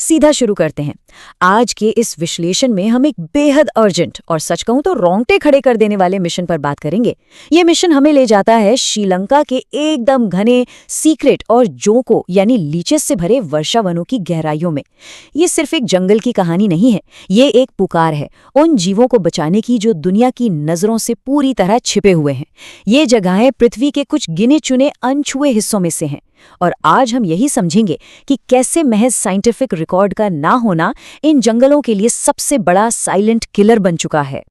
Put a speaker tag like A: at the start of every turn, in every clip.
A: सीधा शुरू करते हैं। आज के इस विश्लेषण में हम एक बेहद अर्जेंट और सच कहूं तो रोंगटे खड़े कर देने वाले मिशन पर बात करेंगे। ये मिशन हमें ले जाता है श्रीलंका के एकदम घने, सीक्रेट और जोंकों यानी लीचेस से भरे वर्षावनों की गहराइयों में। ये सिर्फ एक जंगल की कहानी नहीं है, ये एक पुकार है उन जीवों को बचाने की जो दुनिया की नजरों से पूरी तरह छिपे हुए हैं। ये जगहें पृथ्वी के कुछ गिने चुने अनछुए हिस्सों में से हैं और आज हम यही समझेंगे कि कैसे महज साइंटिफिक रिकॉर्ड का ना होना इन जंगलों के लिए सबसे बड़ा साइलेंट किलर बन चुका है।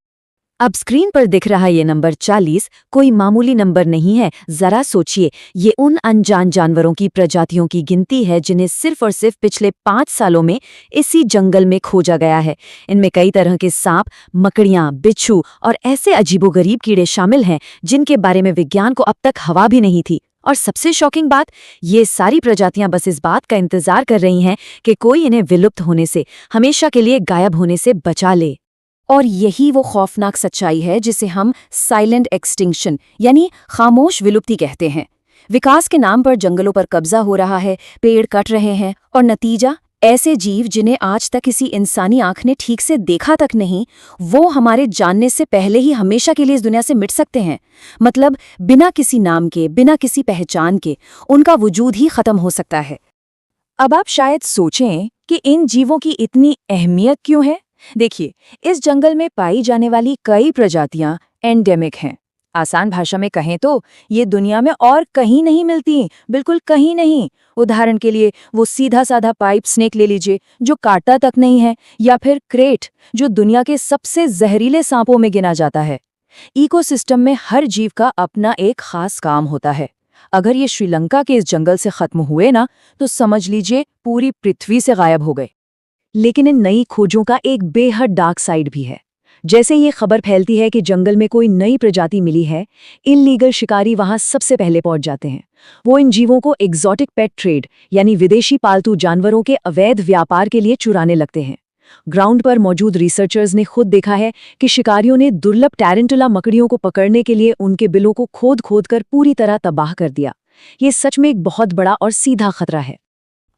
A: अब स्क्रीन पर दिख रहा ये नंबर 40 कोई मामूली नंबर नहीं है। जरा सोचिए, ये उन अनजान जानवरों की प्रजातियों की गिनती है जिन्हें सिर्फ और सिर्फ पिछले 5 सालों में इसी जंगल में खोजा गया है। इनमें कई तरह के सांप, मकड़ियां, बिच्छू और ऐसे अजीबोगरीब कीड़े शामिल हैं जिनके बारे में विज्ञान को अब तक हवा भी नहीं थी। और सबसे शॉकिंग बात, ये सारी प्रजातियां बस इस बात का इंतजार कर रही हैं कि कोई इन्हें विलुप्त होने से, हमेशा के लिए गायब होने से बचा ले। और यही वो खौफनाक सच्चाई है जिसे हम साइलेंट एक्सटिंक्शन यानी खामोश विलुप्ति कहते हैं। विकास के नाम पर जंगलों पर कब्जा हो रहा है, पेड़ कट रहे हैं और नतीजा ऐसे जीव जिन्हें आज तक किसी इंसानी आंख ने ठीक से देखा तक नहीं, वो हमारे जानने से पहले ही हमेशा के लिए इस दुनिया से मिट सकते हैं। मतलब बिना किसी नाम के, बिना किसी पहचान के उनका वजूद ही खत्म हो सकता है। अब आप शायद सोचें कि इन जीवों की इतनी अहमियत क्यों है। देखिए, इस जंगल में पाई जाने वाली कई प्रजातियां एंडेमिक हैं। आसान भाषा में कहें तो ये दुनिया में और कहीं नहीं मिलती, बिल्कुल कहीं नहीं। उदाहरण के लिए वो सीधा साधा पाइप स्नेक ले लीजिए जो काटता तक नहीं है, या फिर क्रेट जो दुनिया के सबसे जहरीले सांपों में गिना जाता है। इकोसिस्टम में हर जीव का अपना एक खास काम होता है। अगर ये श्रीलंका के इस जंगल से खत्म हुए ना, तो समझ लीजिए पूरी पृथ्वी से गायब हो गए। लेकिन इन नई खोजों का एक बेहद डार्क साइड भी है। जैसे ये खबर फैलती है कि जंगल में कोई नई प्रजाति मिली है, इल्लीगल शिकारी वहां सबसे पहले पहुंच जाते हैं। वो इन जीवों को एग्जॉटिक पेट ट्रेड यानी विदेशी पालतू जानवरों के अवैध व्यापार के लिए चुराने लगते हैं। ग्राउंड पर मौजूद रिसर्चर्स ने खुद देखा है कि शिकारियों ने दुर्लभ टैरेंटुला मकड़ियों को पकड़ने के लिए उनके बिलों को खोद खोद कर पूरी तरह तबाह कर दिया। ये सच में एक बहुत बड़ा और सीधा खतरा है।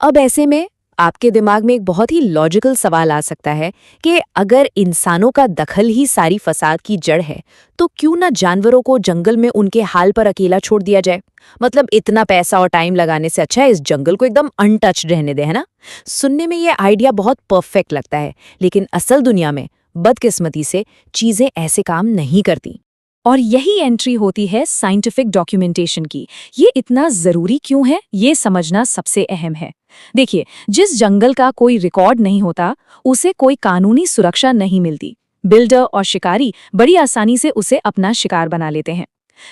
A: अब ऐसे में आपके दिमाग में एक बहुत ही लॉजिकल सवाल आ सकता है कि अगर इंसानों का दखल ही सारी फसाद की जड़ है, तो क्यों ना जानवरों को जंगल में उनके हाल पर अकेला छोड़ दिया जाए। मतलब इतना पैसा और टाइम लगाने से अच्छा है इस जंगल को एकदम अनटच्ड रहने दे, है ना। सुनने में ये आइडिया बहुत परफेक्ट लगता है, लेकिन असल दुनिया में बदकिस्मती से चीजें ऐसे काम नहीं करती। और यही एंट्री होती है साइंटिफिक डॉक्यूमेंटेशन की। ये इतना जरूरी क्यों है, ये समझना सबसे अहम है। देखिए, जिस जंगल का कोई रिकॉर्ड नहीं होता, उसे कोई कानूनी सुरक्षा नहीं मिलती। बिल्डर और शिकारी बड़ी आसानी से उसे अपना शिकार बना लेते हैं।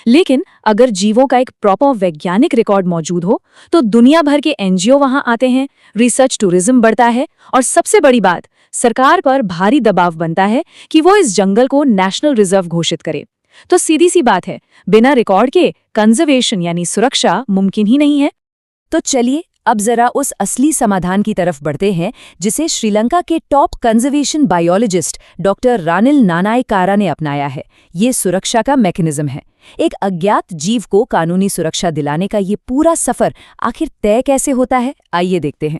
A: लेकिन अगर जीवों का एक प्रॉपर वैज्ञानिक रिकॉर्ड मौजूद हो, तो दुनिया भर के एनजीओ वहां आते हैं, रिसर्च टूरिज्म बढ़ता है और सबसे बड़ी बात, सरकार पर भारी दबाव बनता है कि वो इस जंगल को नेशनल रिजर्व घोषित करे। तो सीधी सी बात है, बिना रिकॉर्ड के कंजर्वेशन यानी सुरक्षा मुमकिन ही नहीं है। तो चलिए अब जरा उस असली समाधान की तरफ बढ़ते हैं जिसे श्रीलंका के top conservation biologist doctor Ranil Nanayakkara ने अपनाया है। ये सुरक्षा का मैकेनिज्म है। एक अज्ञात जीव को कानूनी सुरक्षा दिलाने का ये पूरा सफर आखिर तय कैसे होता है, आइए देखते हैं।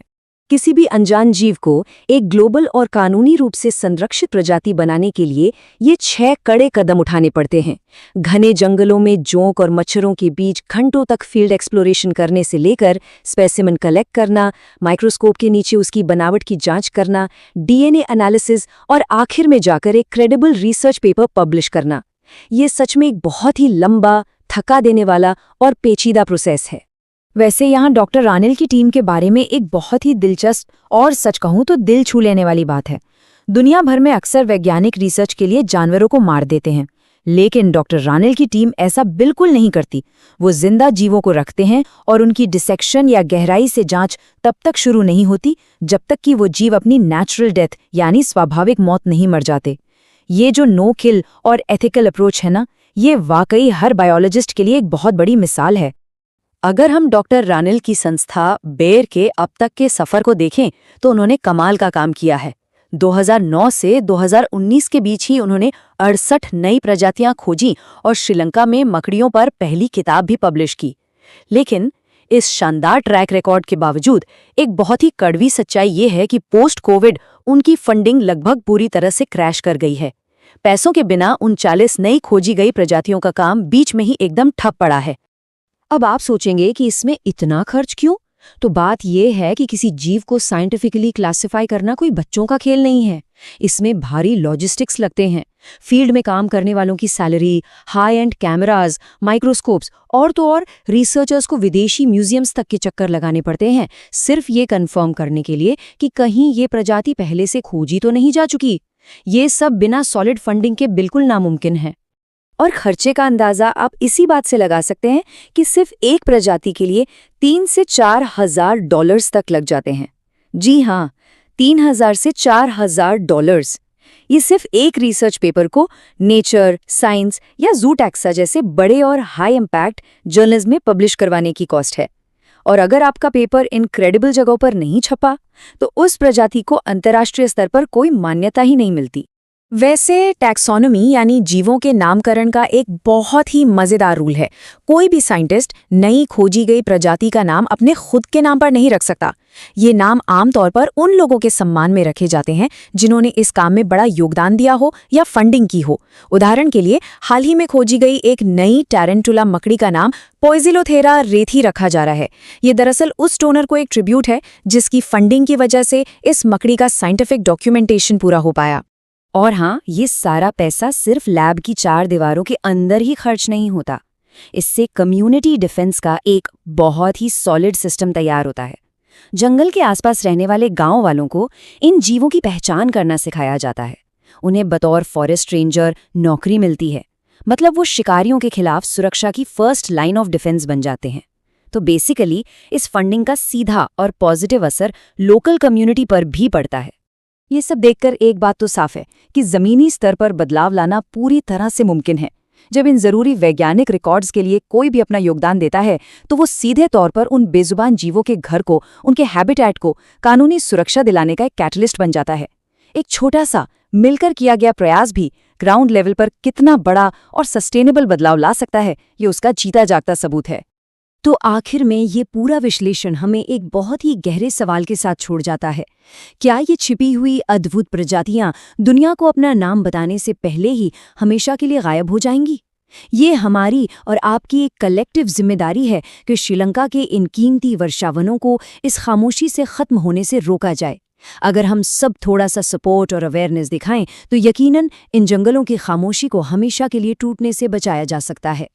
A: किसी भी अनजान जीव को एक ग्लोबल और कानूनी रूप से संरक्षित प्रजाति बनाने के लिए ये 6 कड़े कदम उठाने पड़ते हैं। घने जंगलों में जोंक और मच्छरों के बीच घंटों तक फील्ड एक्सप्लोरेशन करने से लेकर स्पेसिमेन कलेक्ट करना, माइक्रोस्कोप के नीचे उसकी बनावट की जांच करना, डीएनए एनालिसिस और आखिर में जाकर एक क्रेडिबल रिसर्च पेपर पब्लिश करना। ये सच में एक बहुत ही लंबा, थका देने वाला और पेचीदा प्रोसेस है। वैसे यहाँ डॉक्टर रानिल की टीम के बारे में एक बहुत ही दिलचस्प और सच कहूँ तो दिल छू लेने वाली बात है। दुनिया भर में अक्सर वैज्ञानिक रिसर्च के लिए जानवरों को मार देते हैं, लेकिन डॉक्टर रानिल की टीम ऐसा बिल्कुल नहीं करती। वो जिंदा जीवों को रखते हैं और उनकी डिसेक्शन या गहराई से जांच तब तक शुरू नहीं होती जब तक कि वो जीव अपनी नेचुरल डेथ यानी स्वाभाविक मौत नहीं मर जाते। ये जो नो किल और एथिकल अप्रोच है ना, ये वाकई हर बायोलॉजिस्ट के लिए एक बहुत बड़ी मिसाल है। अगर हम डॉक्टर रानिल की संस्था बेर के अब तक के सफर को देखें तो उन्होंने कमाल का काम किया है। 2009 से 2019 के बीच ही उन्होंने 68 नई प्रजातियां खोजी और श्रीलंका में मकड़ियों पर पहली किताब भी पब्लिश की। लेकिन
B: इस शानदार ट्रैक रिकॉर्ड के बावजूद एक बहुत ही कड़वी सच्चाई ये है कि पोस्ट कोविड उनकी फंडिंग लगभग पूरी तरह से क्रैश कर गई है। पैसों के बिना 39 नई खोजी गई प्रजातियों का काम बीच में ही एकदम ठप पड़ा है। अब आप सोचेंगे कि इसमें इतना खर्च क्यों? तो बात यह है कि किसी जीव को साइंटिफिकली क्लासिफाई करना कोई बच्चों का खेल नहीं है। इसमें भारी लॉजिस्टिक्स लगते हैं। फील्ड में काम करने वालों की salary, high and cameras, microscopes और तो और रिसर्चर्स को विदेशी म्यूजियम्स तक के चक्कर लगाने पड़ते हैं, सिर्फ ये कंफर्म करने के लिए कि कहीं ये प्रजाति पहले से खोजी तो नहीं जा चुकी। ये सब बिना सॉलिड फंडिंग के बिल्कुल नामुमकिन है।
A: और खर्चे का अंदाजा आप इसी बात से लगा सकते हैं कि सिर्फ एक प्रजाति के लिए 3 से 4 हजार डॉलर्स तक लग जाते हैं। जी हाँ, 3,000 से 4,000 डॉलर्स। ये सिर्फ एक रिसर्च पेपर को नेचर, साइंस या ज़ूटैक्सा जैसे बड़े और हाई इम्पैक्ट जर्नल्स में पब्लिश करवाने की कॉस्ट है। और अगर आपका पेपर इनक्रेडिबल जगहों पर नहीं छपा, तो उस प्रजाति को अंतर्राष्ट्रीय स्तर पर कोई मान्यता ही नहीं मिलती। वैसे टैक्सोनॉमी यानी जीवों के नामकरण का एक बहुत ही मजेदार रूल है। कोई भी साइंटिस्ट नई खोजी गई प्रजाति का नाम अपने खुद के नाम पर नहीं रख सकता। ये नाम आमतौर पर उन लोगों के सम्मान में रखे जाते हैं जिन्होंने इस काम में बड़ा योगदान दिया हो या फंडिंग की हो। उदाहरण के लिए हाल ही में खोजी गई एक नई टैरेंटुला मकड़ी का नाम पोइजिलोथेरा रेथी रखा जा रहा है। ये दरअसल उस डोनर को एक ट्रिब्यूट है जिसकी फंडिंग की वजह से इस मकड़ी का साइंटिफिक डॉक्यूमेंटेशन पूरा हो पाया।
B: और हाँ, ये सारा पैसा सिर्फ लैब की 4 दीवारों के अंदर ही खर्च नहीं होता। इससे कम्युनिटी डिफेंस का एक बहुत ही सॉलिड सिस्टम तैयार होता है। जंगल के आसपास रहने वाले गांव वालों को इन जीवों की पहचान करना सिखाया जाता है। उन्हें बतौर फॉरेस्ट रेंजर नौकरी मिलती है, मतलब वो शिकारियों के खिलाफ सुरक्षा की फर्स्ट लाइन ऑफ डिफेंस बन जाते हैं। तो बेसिकली इस फंडिंग का सीधा और पॉजिटिव असर लोकल कम्युनिटी पर भी पड़ता है। ये सब देखकर एक बात तो साफ है कि जमीनी स्तर पर बदलाव लाना पूरी तरह से मुमकिन है। जब इन जरूरी वैज्ञानिक रिकॉर्ड्स के लिए कोई भी अपना योगदान देता है, तो वो सीधे तौर पर उन बेजुबान जीवों के घर को, उनके हैबिटेट को कानूनी सुरक्षा दिलाने का एक कैटलिस्ट बन जाता है। एक छोटा सा मिलकर किया गया प्रयास भी ग्राउंड लेवल पर कितना बड़ा और सस्टेनेबल बदलाव ला सकता है, ये उसका जीता जागता सबूत है। तो आखिर में ये पूरा विश्लेषण हमें एक बहुत ही गहरे सवाल के साथ छोड़ जाता है। क्या ये छिपी हुई अद्भुत प्रजातियां दुनिया को अपना नाम बताने से पहले ही हमेशा के लिए गायब हो जाएंगी? ये हमारी और आपकी एक कलेक्टिव जिम्मेदारी है कि श्रीलंका के इन कीमती वर्षावनों को इस खामोशी से खत्म होने से रोका जाए। अगर हम सब थोड़ा सा सपोर्ट और अवेयरनेस दिखाएं, तो यकीनन इन जंगलों की खामोशी को हमेशा के लिए टूटने से बचाया जा सकता है।